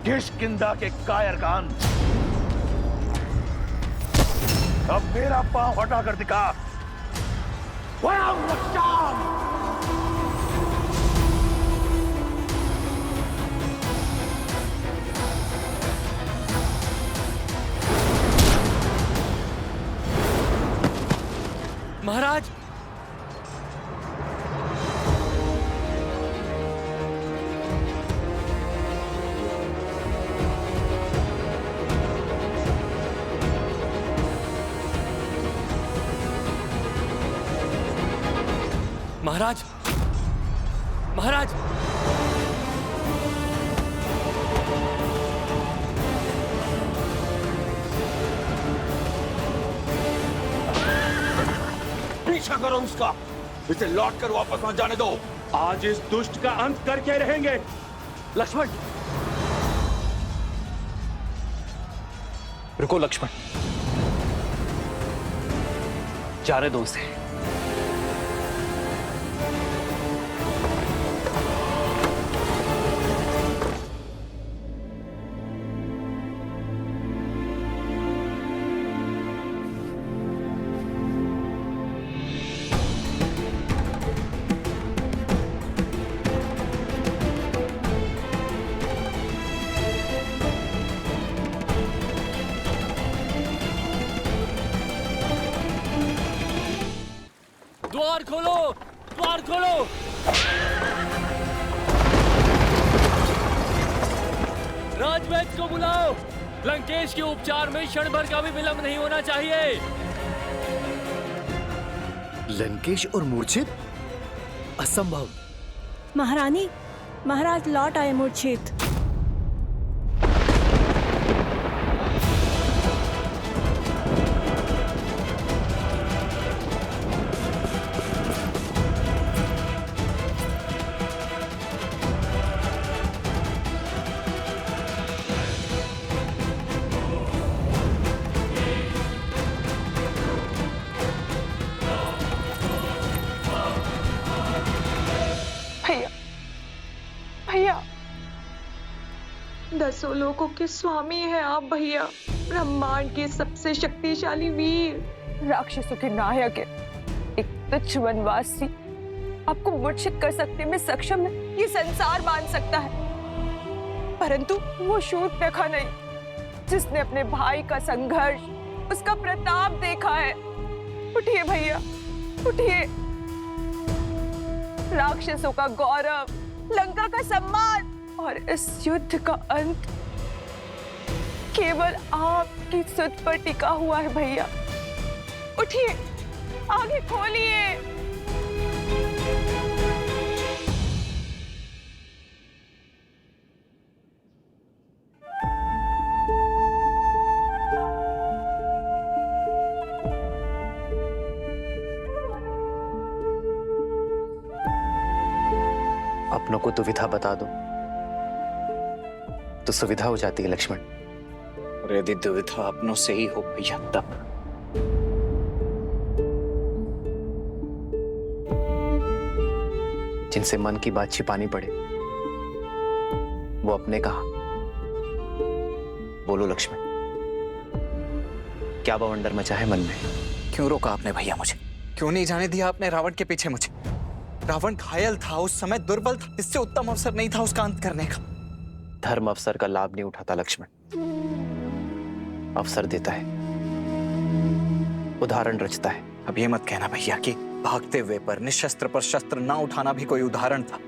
किष्किंधा के कायर का अंत। अब मेरा पांव हटा कर दिखा। स्वयं रक्षाम। महाराज, महाराज, महाराज, पीछा करो उसका, इसे लौट कर वापस मत जाने दो। आज इस दुष्ट का अंत करके रहेंगे। लक्ष्मण, रुको लक्ष्मण, जाने दो उसे। द्वार खोलो, द्वार खोलो। राजवैद्य को बुलाओ। लंकेश के उपचार में क्षण भर का भी विलंब नहीं होना चाहिए। लंकेश और मूर्छित? असंभव। महारानी, महाराज लौट आए मूर्छित। भैया, भैया, दसों लोगों के स्वामी हैं आप भैया। ब्रह्मांड के सबसे शक्तिशाली वीर, राक्षसों के नायक है। एक तुच्छ वनवासी आपको मूर्छित कर सकने में सक्षम है, ये संसार मान सकता है। परंतु वो शूर्पणखा नहीं, जिसने अपने भाई का संघर्ष, उसका प्रताप देखा है। उठिए भैया, उठिए। राक्षसों का गौरव, लंका का सम्मान और इस युद्ध का अंत केवल आपकी सुध पर टिका हुआ है भैया। उठिए, आगे खोलिए। अपनों को दुविधा बता दो तो सुविधा हो जाती है लक्ष्मण। और यदि दुविधा अपनों से ही हो भैया तब? जिनसे मन की बात छिपानी पड़े वो अपने कहा। बोलो लक्ष्मण, क्या बवंडर मचा है मन में? क्यों रोका आपने भैया मुझे? क्यों नहीं जाने दिया आपने रावण के पीछे मुझे? रावण घायल था, उस समय दुर्बल था, इससे उत्तम अवसर नहीं था उसका अंत करने का। धर्म अवसर का लाभ नहीं उठाता लक्ष्मण, अवसर देता है, उदाहरण रचता है। अब ये मत कहना भैया कि भागते हुए पर निशस्त्र पर शस्त्र ना उठाना भी कोई उदाहरण था।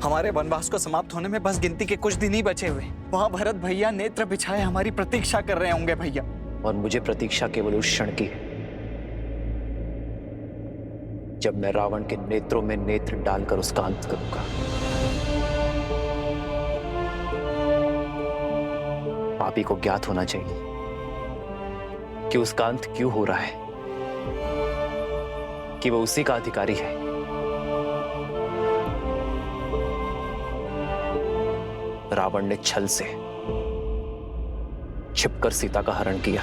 हमारे वनवास को समाप्त होने में बस गिनती के कुछ दिन ही बचे हुए। वहां भरत भैया नेत्र बिछाए हमारी प्रतीक्षा कर रहे होंगे भैया। और मुझे प्रतीक्षा केवल उस क्षण की है जब मैं रावण के नेत्रों में नेत्र डालकर उसका अंत करूंगा। पापी को ज्ञात होना चाहिए कि उसका अंत क्यों हो रहा है, कि वो उसी का अधिकारी है। रावण ने छल से छिपकर सीता का हरण किया।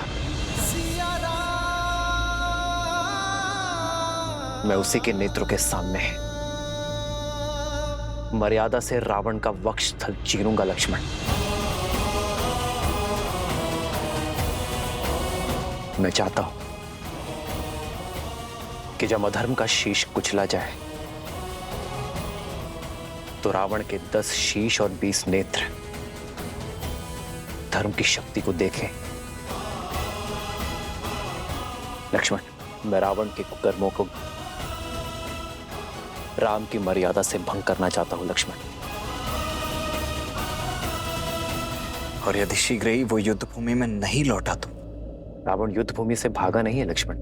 मैं उसी के नेत्रों के सामने मर्यादा से रावण का वक्षस्थल चीरूंगा लक्ष्मण। मैं चाहता हूं कि जब अधर्म का शीश कुचला जाए तो रावण के 10 शीश और 20 नेत्र धर्म की शक्ति को देखें। लक्ष्मण, मैं रावण के कुकर्मों को राम की मर्यादा से भंग करना चाहता हूं लक्ष्मण। और यदि शीघ्र ही वो युद्ध भूमि में नहीं लौटा तो? रावण युद्ध भूमि से भागा नहीं है लक्ष्मण,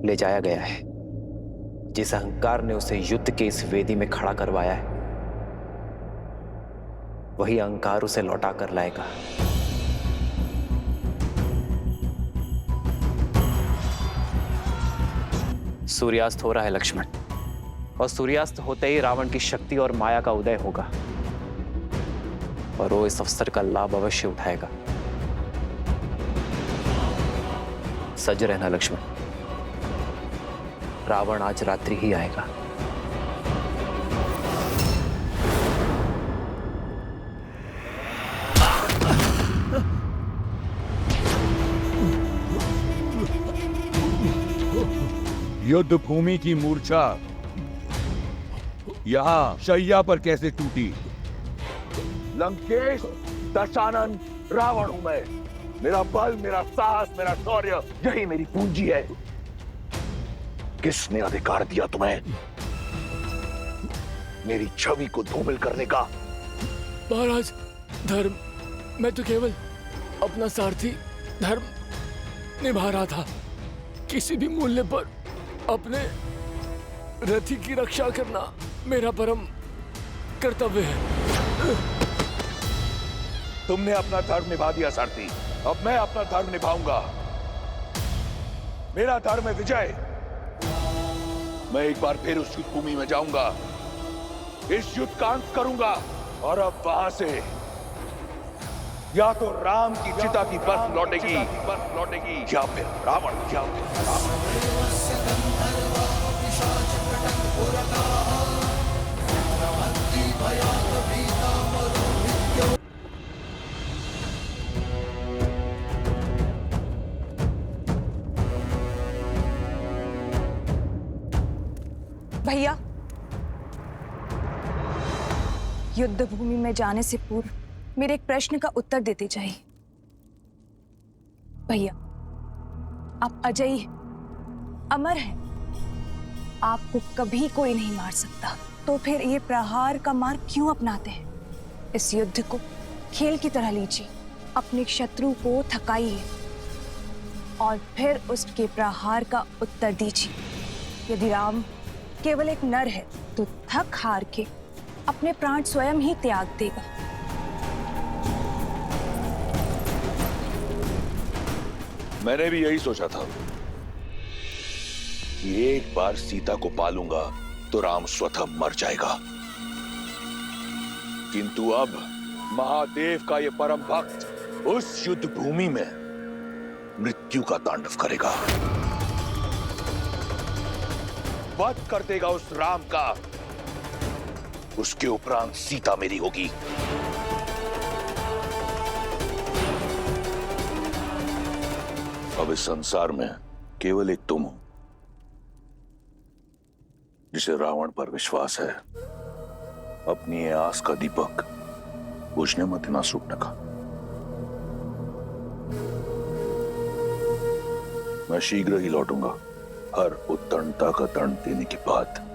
ले जाया गया है। जिस अहंकार ने उसे युद्ध के इस वेदी में खड़ा करवाया है, वही अहंकार उसे लौटा कर लाएगा। सूर्यास्त हो रहा है लक्ष्मण, और सूर्यास्त होते ही रावण की शक्ति और माया का उदय होगा, और वो इस अवसर का लाभ अवश्य उठाएगा। सज रहना लक्ष्मण, रावण आज रात्रि ही आएगा। युद्ध भूमि की मूर्छा यहाँ शैया पर कैसे टूटी? लंकेश, दशानन, रावण हूं मैं। मेरा बल, मेरा साहस, मेरा शौर्य, यही मेरी पूंजी है। किसने अधिकार दिया तुम्हें मेरी छवि को धूमिल करने का? महाराज, धर्म, मैं तो केवल अपना सारथी धर्म निभा रहा था। किसी भी मूल्य पर अपने रथी की रक्षा करना मेरा परम कर्तव्य है। तुमने अपना धर्म निभा दिया सारथी, अब मैं अपना धर्म निभाऊंगा। मेरा धर्म है विजय। मैं एक बार फिर उस युद्ध भूमि में जाऊंगा, इस युद्ध का अंत करूंगा, और अब वहां से या तो राम की चिता की बर्फ लौटेगी या फिर रावण। भैया, युद्ध भूमि में जाने से पूर्व मेरे एक प्रश्न का उत्तर देते जाइए। भैया, आप अजयी हैं, अमर हैं, आपको कभी कोई नहीं मार सकता, तो फिर ये प्रहार का मार्ग क्यों अपनाते हैं? इस युद्ध को खेल की तरह लीजिए, अपने शत्रु को थकाइए और फिर उसके प्रहार का उत्तर दीजिए। यदि राम केवल एक नर है तो थक हार के अपने प्राण स्वयं ही त्याग देगा। मैंने भी यही सोचा था कि एक बार सीता को पालूंगा तो राम स्वतः मर जाएगा, किंतु अब महादेव का ये परम भक्त उस युद्ध भूमि में मृत्यु का तांडव करेगा, वध कर देगा उस राम का। उसके उपरांत सीता मेरी होगी। अब इस संसार में केवल एक तुम हो जिसे रावण पर विश्वास है। अपनी ये आस का दीपक बुझने मत देना सूर्पनखा। मैं शीघ्र ही लौटूंगा, हर उत्तरणता का दंड देने के बाद।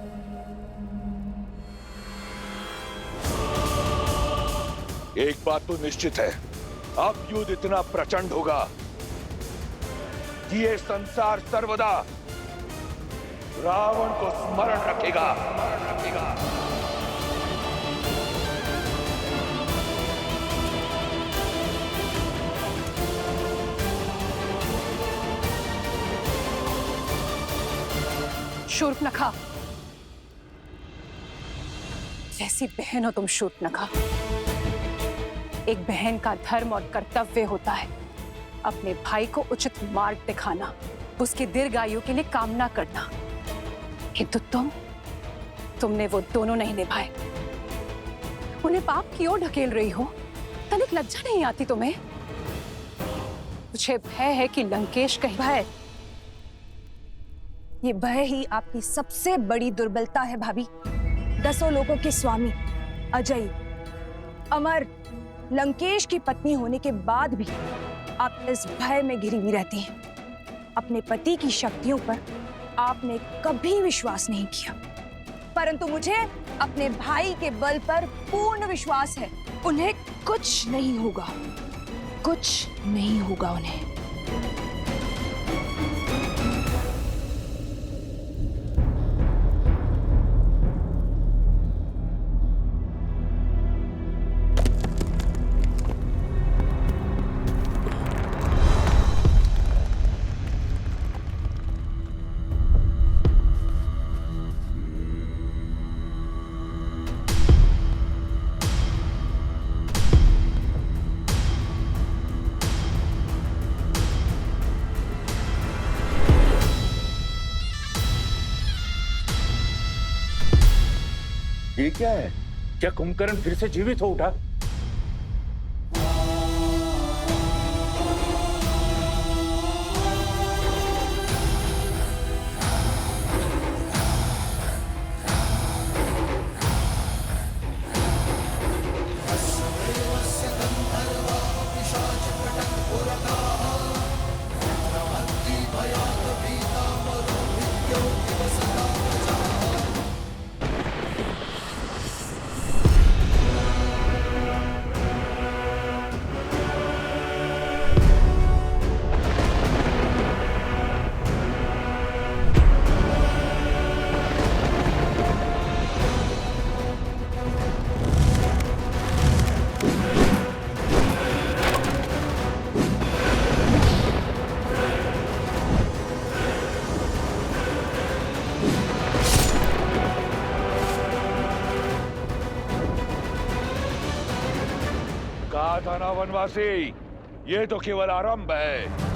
एक बात तो निश्चित है, अब युद्ध इतना प्रचंड होगा कि ये संसार सर्वदा रावण को स्मरण रखेगा। शूर्पनखा, कैसी बहन हो तुम शूर्पनखा। एक बहन का धर्म और कर्तव्य होता है अपने भाई को उचित मार्ग दिखाना, उसकी दीर्घायु के लिए कामना करना, किंतु तुमने वो दोनों नहीं निभाए। उन्हें पाप की ओर ढकेल रही हो? तनिक लज्जा नहीं आती तुम्हें? मुझे भय है कि लंकेश कहीं भय, ये भय ही आपकी सबसे बड़ी दुर्बलता है भाभी। 10 लोगों के स्वामी, अजय, अमर, लंकेश की पत्नी होने के बाद भी आप इस भय में घिरी हुई रहती हैं। अपने पति की शक्तियों पर आपने कभी विश्वास नहीं किया, परंतु मुझे अपने भाई के बल पर पूर्ण विश्वास है। उन्हें कुछ नहीं होगा, कुछ नहीं होगा उन्हें। ये क्या है? क्या कुंभकर्ण फिर से जीवित हो उठा? कहा था ना वनवासी, ये तो केवल आरंभ है।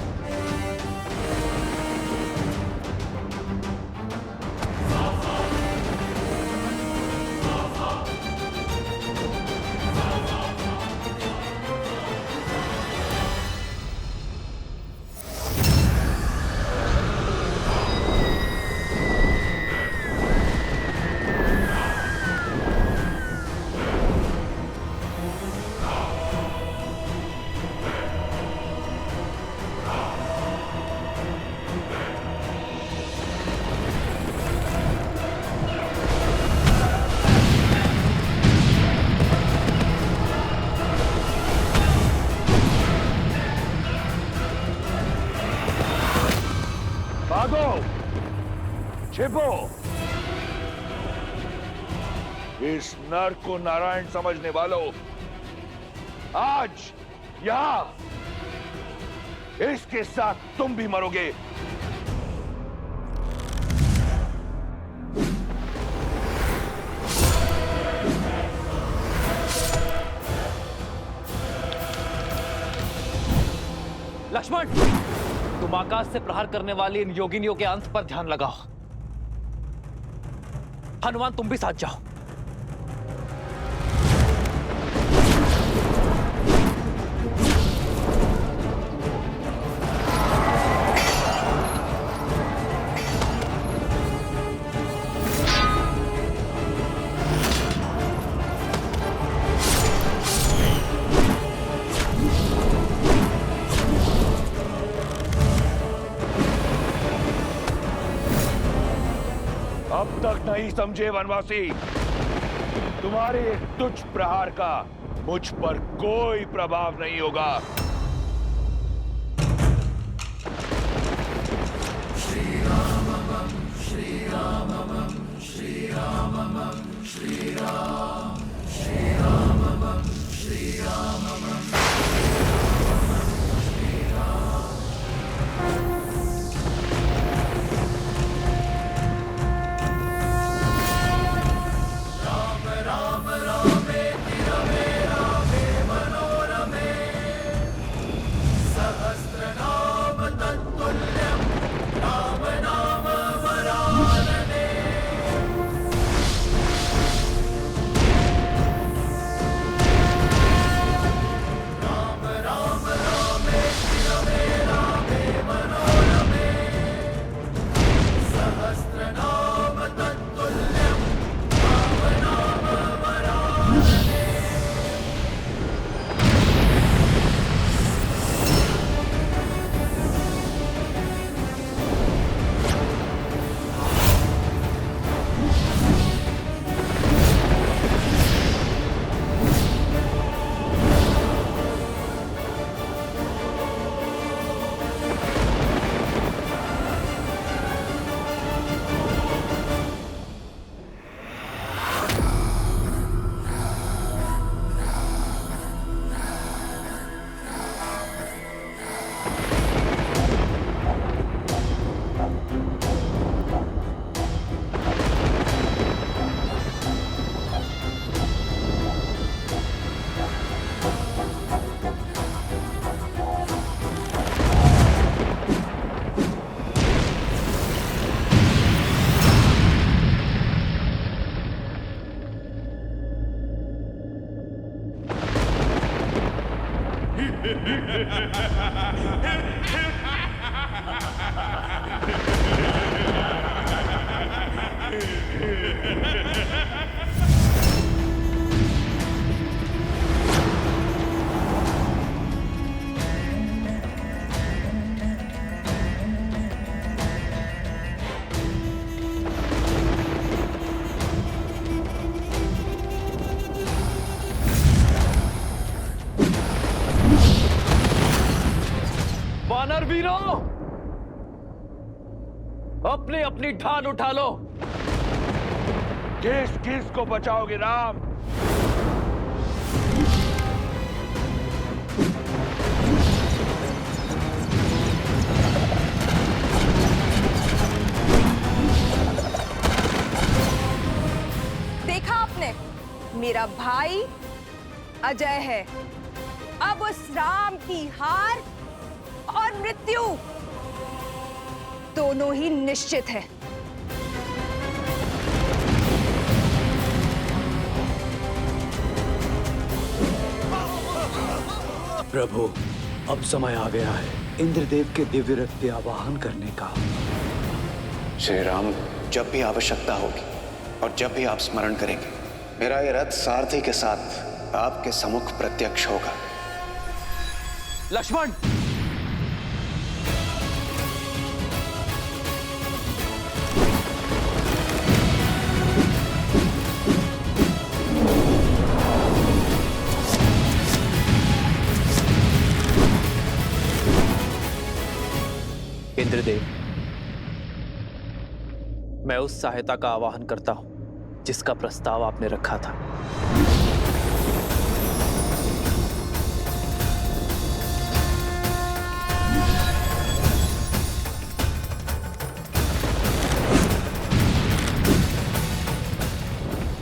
भागो, छिपो। इस नर को नारायण समझने वालों, आज यहां इसके साथ तुम भी मरोगे। लक्ष्मण, तुम आकाश से प्रहार करने वाली इन योगिनियों के अंत पर ध्यान लगाओ। हनुमान, तुम भी साथ जाओ। अब तक नहीं समझे वनवासी, तुम्हारे एक तुच्छ प्रहार का मुझ पर कोई प्रभाव नहीं होगा। वानर वीरों, अपनी अपनी ढाल उठा लो। किस किस को बचाओगे राम? देखा आपने, मेरा भाई अजय है। अब उस राम की हार और मृत्यु दोनों ही निश्चित है। प्रभु, अब समय आ गया है इंद्रदेव के दिव्य रथ के आवाहन करने का। श्री राम, जब भी आवश्यकता होगी और जब भी आप स्मरण करेंगे, मेरा ये रथ सारथी के साथ आपके सम्मुख प्रत्यक्ष होगा। लक्ष्मण, इंद्रदेव, मैं उस सहायता का आवाहन करता हूं जिसका प्रस्ताव आपने रखा था।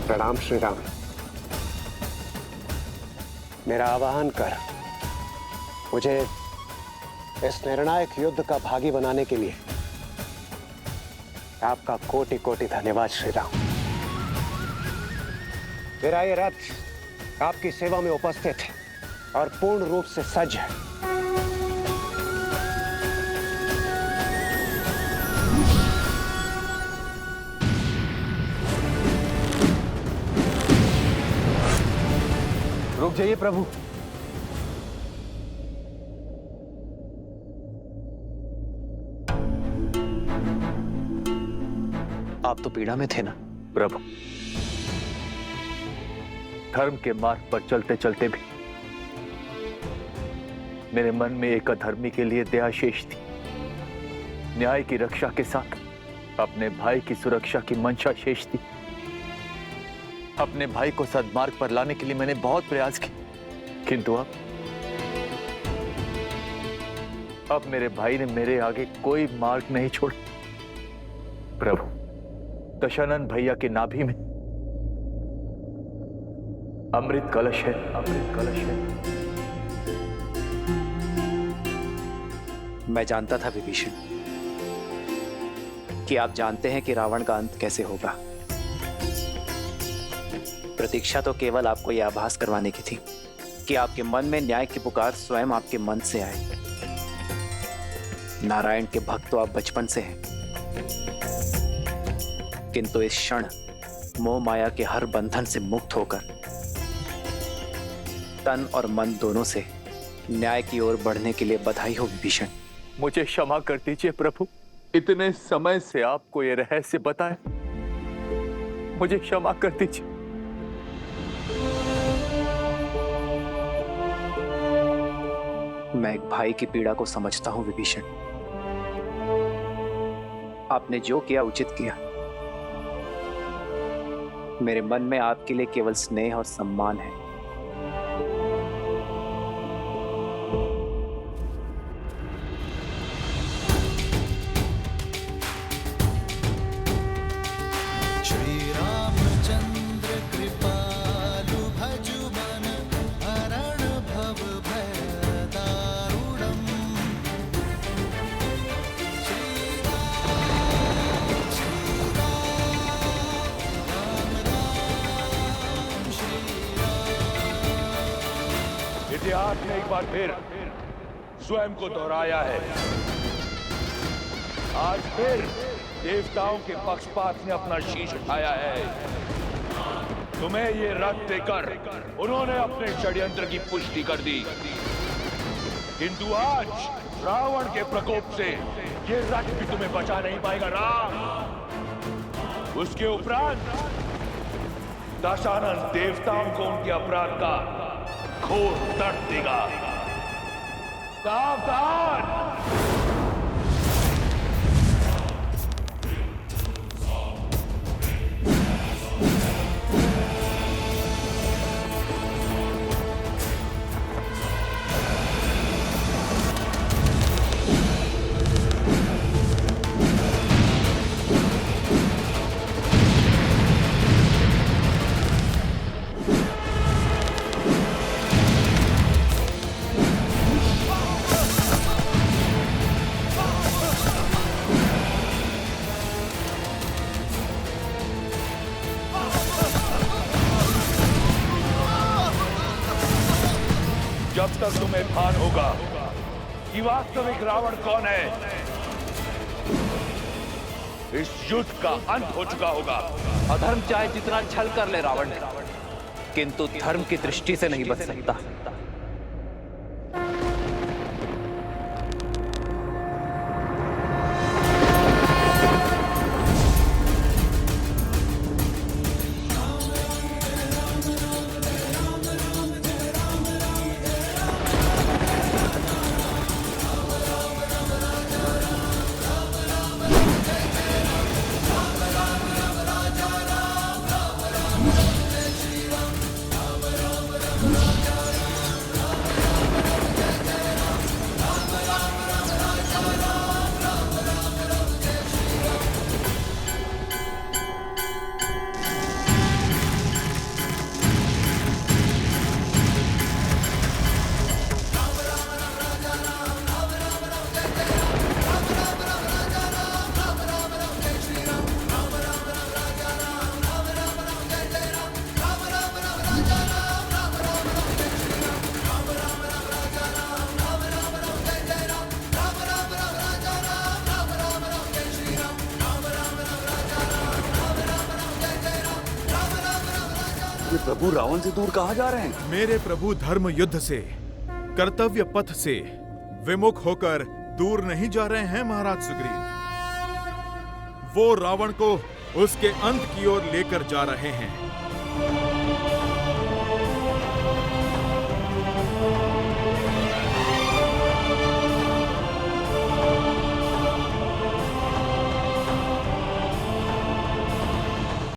प्रणाम श्री राम। मेरा आवाहन कर मुझे इस निर्णायक युद्ध का भागी बनाने के लिए आपका कोटि कोटि धन्यवाद श्री राम। मेरा ये रथ आपकी सेवा में उपस्थित है और पूर्ण रूप से सज्ज है। रुक जाइए प्रभु। आप तो पीड़ा में थे ना? प्रभु, धर्म के मार्ग पर चलते चलते भी मेरे मन में एक अधर्मी के लिए दया शेष थी। न्याय की रक्षा के साथ अपने भाई की सुरक्षा की मंशा शेष थी। अपने भाई को सद्मार्ग पर लाने के लिए मैंने बहुत प्रयास किए, किंतु अब मेरे भाई ने मेरे आगे कोई मार्ग नहीं छोड़ा। प्रभु, दशानंद भैया के नाभि में अमृत कलश है, अमृत कलश है। मैं जानता था विभीषण कि आप जानते हैं कि रावण का अंत कैसे होगा। प्रतीक्षा तो केवल आपको यह आभास करवाने की थी कि आपके मन में न्याय की पुकार स्वयं आपके मन से आए। नारायण के भक्त तो आप बचपन से हैं, किंतु इस क्षण मोह माया के हर बंधन से मुक्त होकर तन और मन दोनों से न्याय की ओर बढ़ने के लिए बधाई हो विभीषण। मुझे क्षमा कर दीजिए प्रभु, इतने समय से आपको यह रहस्य बताया, मुझे क्षमा कर दीजिए। मैं एक भाई की पीड़ा को समझता हूं विभीषण। आपने जो किया उचित किया। मेरे मन में आपके लिए केवल स्नेह और सम्मान है। इतिहास ने एक बार फिर स्वयं को दोहराया है। आज फिर देवताओं के पक्षपात ने अपना शीश उठाया है। तुम्हें ये रथ देकर उन्होंने अपने षड्यंत्र की पुष्टि कर दी, किंतु आज रावण के प्रकोप से ये रथ भी तुम्हें बचा नहीं पाएगा राम। उसके उपरांत दशानन देवताओं को उनके अपराध का घोर दर्द देगा। सावधान! जब तक तुम्हें भान होगा कि वास्तविक रावण कौन है, इस युद्ध का अंत हो चुका होगा। अधर्म चाहे जितना छल कर ले रावण, किंतु धर्म की दृष्टि से नहीं बच सकता। प्रभु रावण से दूर कहाँ जा रहे हैं? मेरे प्रभु धर्म युद्ध से, कर्तव्य पथ से विमुख होकर दूर नहीं जा रहे हैं महाराज सुग्रीव। वो रावण को उसके अंत की ओर लेकर जा रहे हैं।